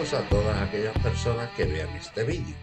Saludos a todas aquellas personas que vean este vídeo.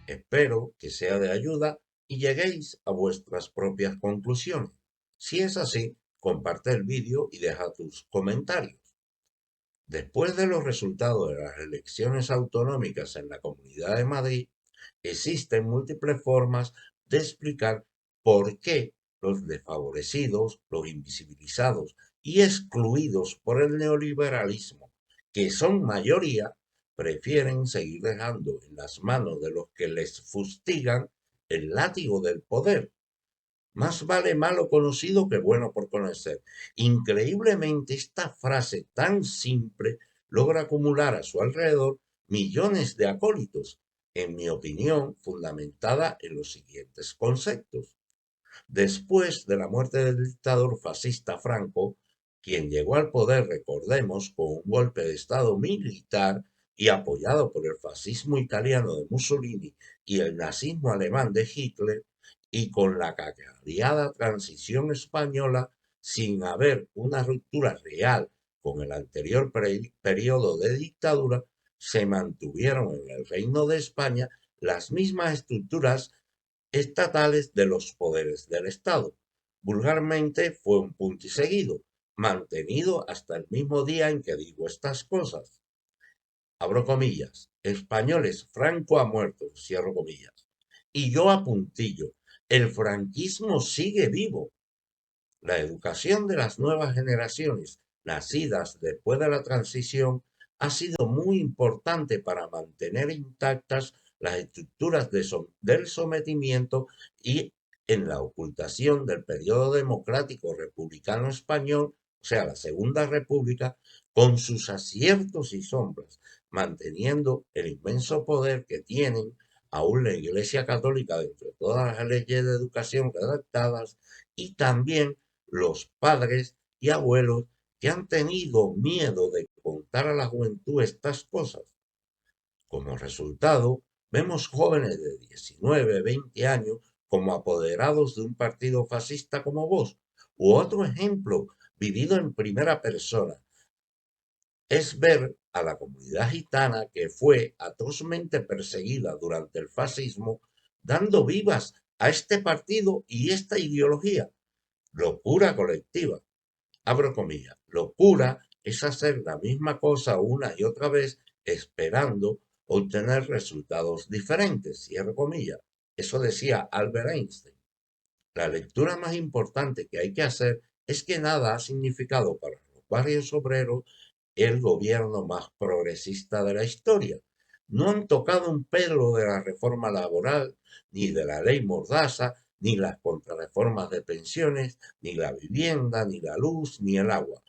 Espero que sea de ayuda y lleguéis a vuestras propias conclusiones. Si es así, comparte el vídeo y deja tus comentarios. Después de los resultados de las elecciones autonómicas en la Comunidad de Madrid, existen múltiples formas de explicar por qué los desfavorecidos, los invisibilizados y excluidos por el neoliberalismo, que son mayoría, prefieren seguir dejando en las manos de los que les fustigan el látigo del poder. Más vale malo conocido que bueno por conocer. Increíblemente, esta frase tan simple logra acumular a su alrededor millones de acólitos, en mi opinión, fundamentada en los siguientes conceptos. Después de la muerte del dictador fascista Franco, quien llegó al poder, recordemos, con un golpe de estado militar y apoyado por el fascismo italiano de Mussolini y el nazismo alemán de Hitler, y con la cacareada transición española, sin haber una ruptura real con el anterior periodo de dictadura, se mantuvieron en el Reino de España las mismas estructuras estatales de los poderes del Estado. Vulgarmente fue un punto y seguido, mantenido hasta el mismo día en que digo estas cosas. Abro comillas, españoles, Franco ha muerto, cierro comillas. Y yo a puntillo, el franquismo sigue vivo. La educación de las nuevas generaciones, nacidas después de la transición, ha sido muy importante para mantener intactas las estructuras del sometimiento y en la ocultación del periodo democrático republicano español, o sea, la Segunda República, con sus aciertos y sombras, manteniendo el inmenso poder que tienen aún la Iglesia Católica dentro de todas las leyes de educación redactadas y también los padres y abuelos que han tenido miedo de contar a la juventud estas cosas. Como resultado, vemos jóvenes de 19, 20 años como apoderados de un partido fascista como vos. U otro ejemplo, vivido en primera persona, es ver a la comunidad gitana que fue atrozmente perseguida durante el fascismo, dando vivas a este partido y esta ideología. Locura colectiva. Abro comillas, locura es hacer la misma cosa una y otra vez esperando obtener resultados diferentes, cierro comillas. Eso decía Albert Einstein. La lectura más importante que hay que hacer es que nada ha significado para los barrios obreros el gobierno más progresista de la historia. No han tocado un pelo de la reforma laboral, ni de la ley Mordaza, ni las contrarreformas de pensiones, ni la vivienda, ni la luz, ni el agua.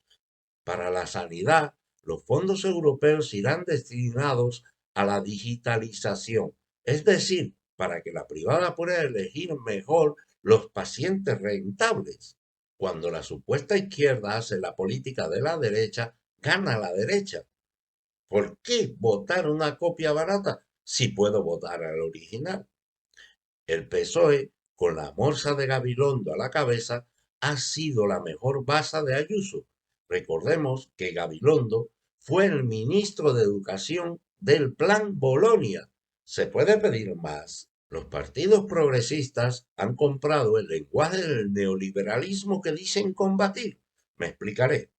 Para la sanidad, los fondos europeos irán destinados a la digitalización, es decir, para que la privada pueda elegir mejor los pacientes rentables. Cuando la supuesta izquierda hace la política de la derecha, gana la derecha. ¿Por qué votar una copia barata si puedo votar al original? El PSOE, con la morsa de Gabilondo a la cabeza, ha sido la mejor baza de Ayuso. Recordemos que Gabilondo fue el ministro de Educación del Plan Bolonia. ¿Se puede pedir más? Los partidos progresistas han comprado el lenguaje del neoliberalismo que dicen combatir. Me explicaré.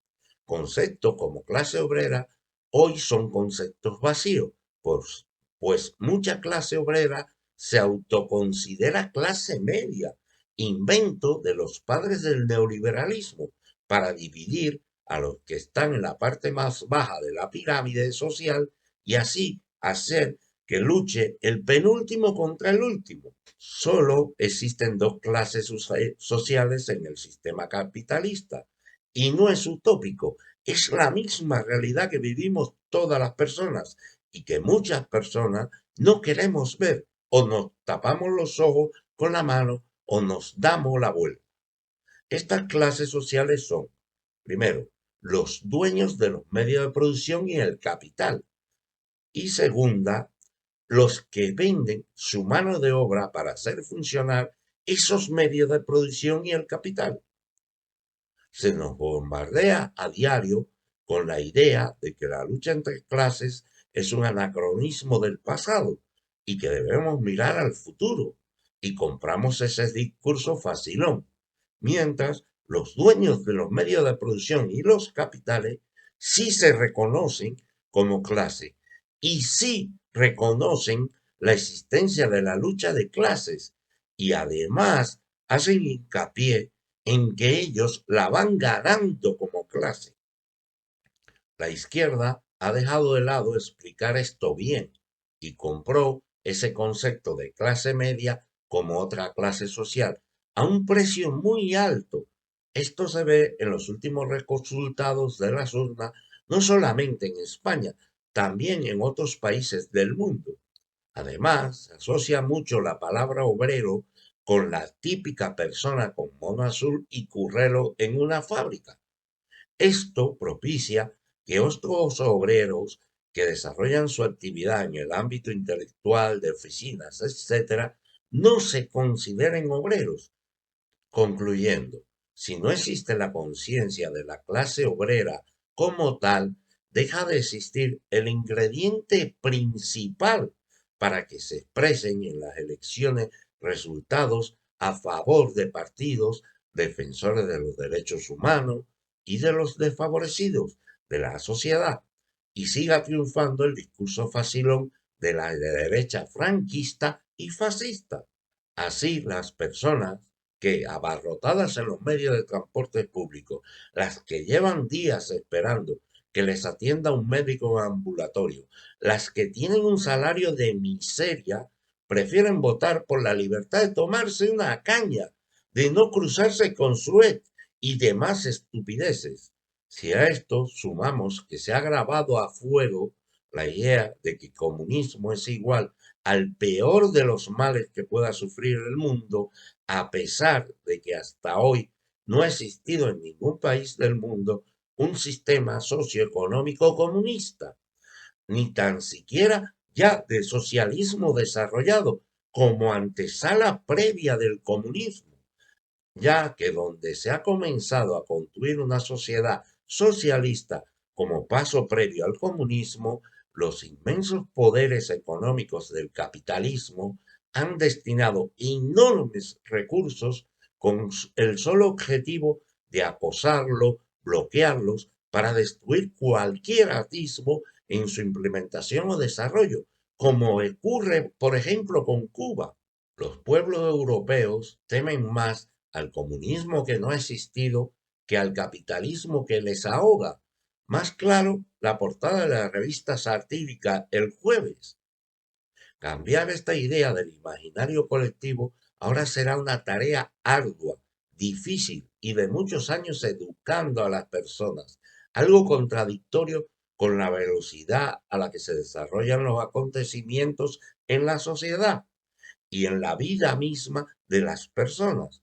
Conceptos como clase obrera hoy son conceptos vacíos, pues, pues mucha clase obrera se autoconsidera clase media, invento de los padres del neoliberalismo para dividir a los que están en la parte más baja de la pirámide social y así hacer que luche el penúltimo contra el último. Solo existen dos clases sociales en el sistema capitalista y no es utópico, es la misma realidad que vivimos todas las personas y que muchas personas no queremos ver o nos tapamos los ojos con la mano o nos damos la vuelta. Estas clases sociales son, primero, los dueños de los medios de producción y el capital. Y segunda, los que venden su mano de obra para hacer funcionar esos medios de producción y el capital. Se nos bombardea a diario con la idea de que la lucha entre clases es un anacronismo del pasado y que debemos mirar al futuro, y compramos ese discurso facilón, mientras los dueños de los medios de producción y los capitales sí se reconocen como clase y sí reconocen la existencia de la lucha de clases y además hacen hincapié en que ellos la van ganando como clase. La izquierda ha dejado de lado explicar esto bien y compró ese concepto de clase media como otra clase social a un precio muy alto. Esto se ve en los últimos resultados de las urnas, no solamente en España, también en otros países del mundo. Además, se asocia mucho la palabra obrero con la típica persona con mono azul y currelo en una fábrica. Esto propicia que otros obreros que desarrollan su actividad en el ámbito intelectual, de oficinas, etcétera, no se consideren obreros, concluyendo, si no existe la conciencia de la clase obrera como tal, deja de existir el ingrediente principal para que se expresen en las elecciones resultados a favor de partidos defensores de los derechos humanos y de los desfavorecidos de la sociedad, y siga triunfando el discurso facilón de la derecha franquista y fascista. Así, las personas que, abarrotadas en los medios de transporte público, las que llevan días esperando que les atienda un médico ambulatorio, las que tienen un salario de miseria, prefieren votar por la libertad de tomarse una caña, de no cruzarse con su ex y demás estupideces. Si a esto sumamos que se ha grabado a fuego la idea de que el comunismo es igual al peor de los males que pueda sufrir el mundo, a pesar de que hasta hoy no ha existido en ningún país del mundo un sistema socioeconómico comunista, ni tan siquiera ya de socialismo desarrollado como antesala previa del comunismo, ya que donde se ha comenzado a construir una sociedad socialista como paso previo al comunismo, los inmensos poderes económicos del capitalismo han destinado enormes recursos con el solo objetivo de acosarlo, bloquearlos, para destruir cualquier atisbo en su implementación o desarrollo, como ocurre, por ejemplo, con Cuba. Los pueblos europeos temen más al comunismo que no ha existido que al capitalismo que les ahoga. Más claro, la portada de la revista satírica El Jueves. Cambiar esta idea del imaginario colectivo ahora será una tarea ardua, difícil y de muchos años educando a las personas, algo contradictorio con la velocidad a la que se desarrollan los acontecimientos en la sociedad y en la vida misma de las personas,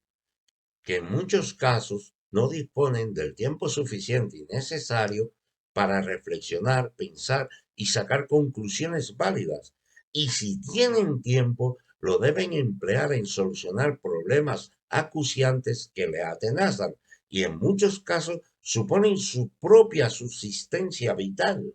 que en muchos casos no disponen del tiempo suficiente y necesario para reflexionar, pensar y sacar conclusiones válidas. Y si tienen tiempo, lo deben emplear en solucionar problemas acuciantes que le atenazan y en muchos casos suponen su propia subsistencia vital.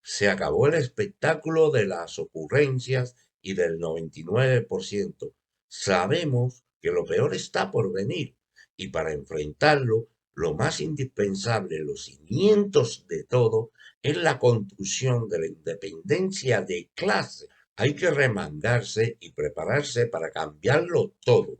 Se acabó el espectáculo de las ocurrencias y del 99%. Sabemos que lo peor está por venir y para enfrentarlo, lo más indispensable, los cimientos de todo, es la construcción de la independencia de clase. Hay que remangarse y prepararse para cambiarlo todo.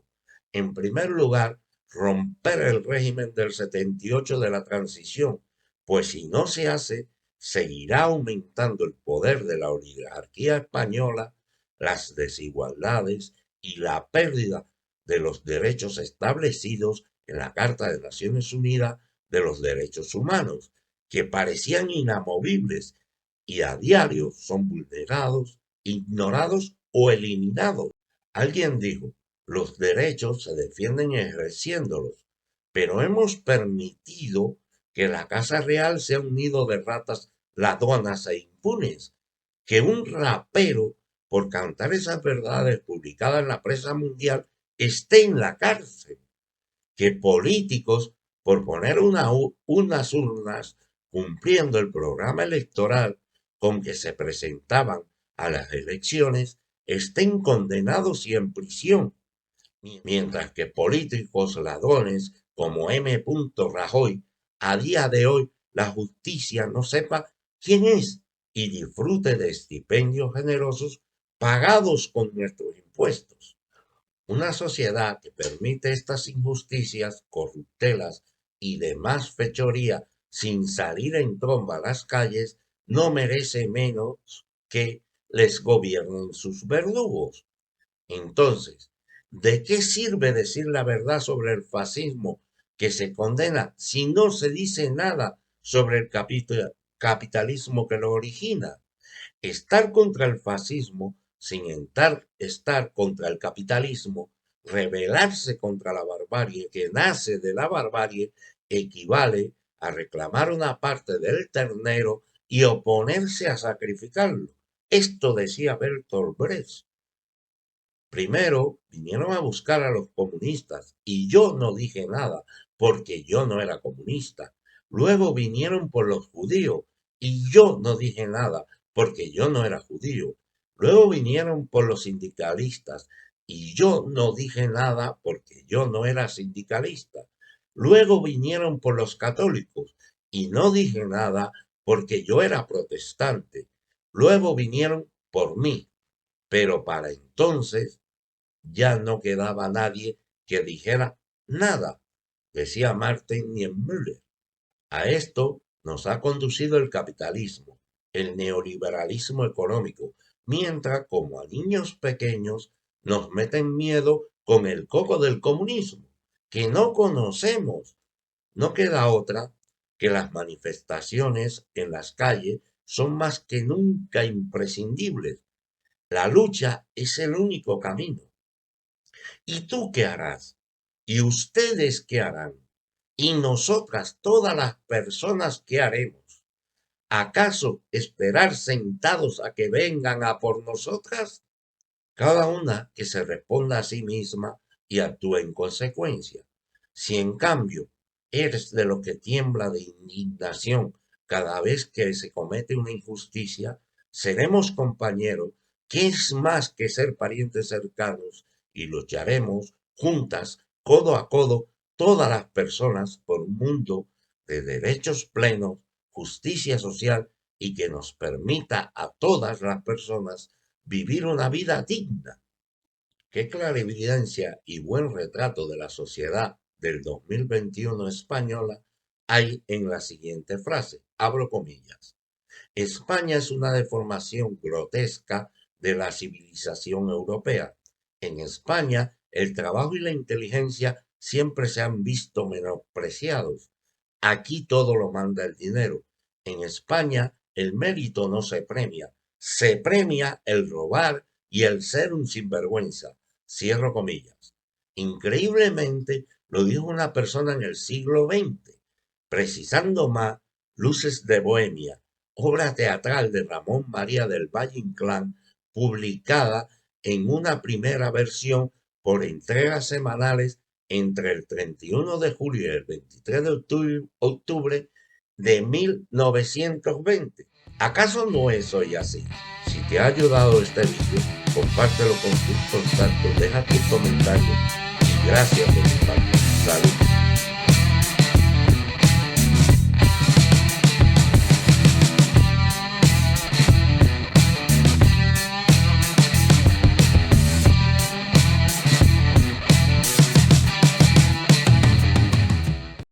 En primer lugar, romper el régimen del 78 de la transición, pues si no se hace, seguirá aumentando el poder de la oligarquía española, las desigualdades y la pérdida de los derechos establecidos en la Carta de Naciones Unidas de los Derechos Humanos, que parecían inamovibles y a diario son vulnerados, ignorados o eliminados. Alguien dijo, los derechos se defienden ejerciéndolos, pero hemos permitido que la Casa Real sea un nido de ratas ladronas e impunes, que un rapero, por cantar esas verdades publicadas en la prensa mundial, esté en la cárcel, que políticos, por poner unas urnas cumpliendo el programa electoral, con que se presentaban a las elecciones estén condenados y en prisión, mientras que políticos ladrones como M. Rajoy, a día de hoy la justicia no sepa quién es y disfrute de estipendios generosos pagados con nuestros impuestos. Una sociedad que permite estas injusticias, corruptelas y demás fechoría sin salir en tromba a las calles no merece menos que les gobiernen sus verdugos. Entonces, ¿de qué sirve decir la verdad sobre el fascismo que se condena si no se dice nada sobre el capitalismo que lo origina? Estar contra el fascismo sin estar contra el capitalismo, rebelarse contra la barbarie que nace de la barbarie, equivale a reclamar una parte del ternero y oponerse a sacrificarlo. Esto decía Bertolt Brecht. Primero vinieron a buscar a los comunistas y yo no dije nada porque yo no era comunista. Luego vinieron por los judíos y yo no dije nada porque yo no era judío. Luego vinieron por los sindicalistas y yo no dije nada porque yo no era sindicalista. Luego vinieron por los católicos y no dije nada porque yo era protestante. Luego vinieron por mí, pero para entonces ya no quedaba nadie que dijera nada, decía Martin Niemöller. A esto nos ha conducido el capitalismo, el neoliberalismo económico, mientras como a niños pequeños nos meten miedo con el coco del comunismo, que no conocemos. No queda otra que las manifestaciones en las calles son más que nunca imprescindibles. La lucha es el único camino. ¿Y tú qué harás? ¿Y ustedes qué harán? ¿Y nosotras, todas las personas, qué haremos? ¿Acaso esperar sentados a que vengan a por nosotras? Cada una que se responda a sí misma y actúe en consecuencia. Si en cambio eres de los que tiembla de indignación cada vez que se comete una injusticia, seremos compañeros, que es más que ser parientes cercanos, y lucharemos juntas, codo a codo, todas las personas por un mundo de derechos plenos, justicia social y que nos permita a todas las personas vivir una vida digna. Qué clarividencia y buen retrato de la sociedad del 2021 española hay en la siguiente frase, abro comillas. España es una deformación grotesca de la civilización europea. En España, el trabajo y la inteligencia siempre se han visto menospreciados. Aquí todo lo manda el dinero. En España, el mérito no se premia el robar y el ser un sinvergüenza. Cierro comillas. Increíblemente, lo dijo una persona en el siglo XX, precisando más Luces de Bohemia, obra teatral de Ramón María del Valle Inclán, publicada en una primera versión por entregas semanales entre el 31 de julio y el 23 de octubre de 1920. ¿Acaso no es hoy así? Si te ha ayudado este vídeo, compártelo con tus contactos, deja tus comentarios y gracias por tu salud.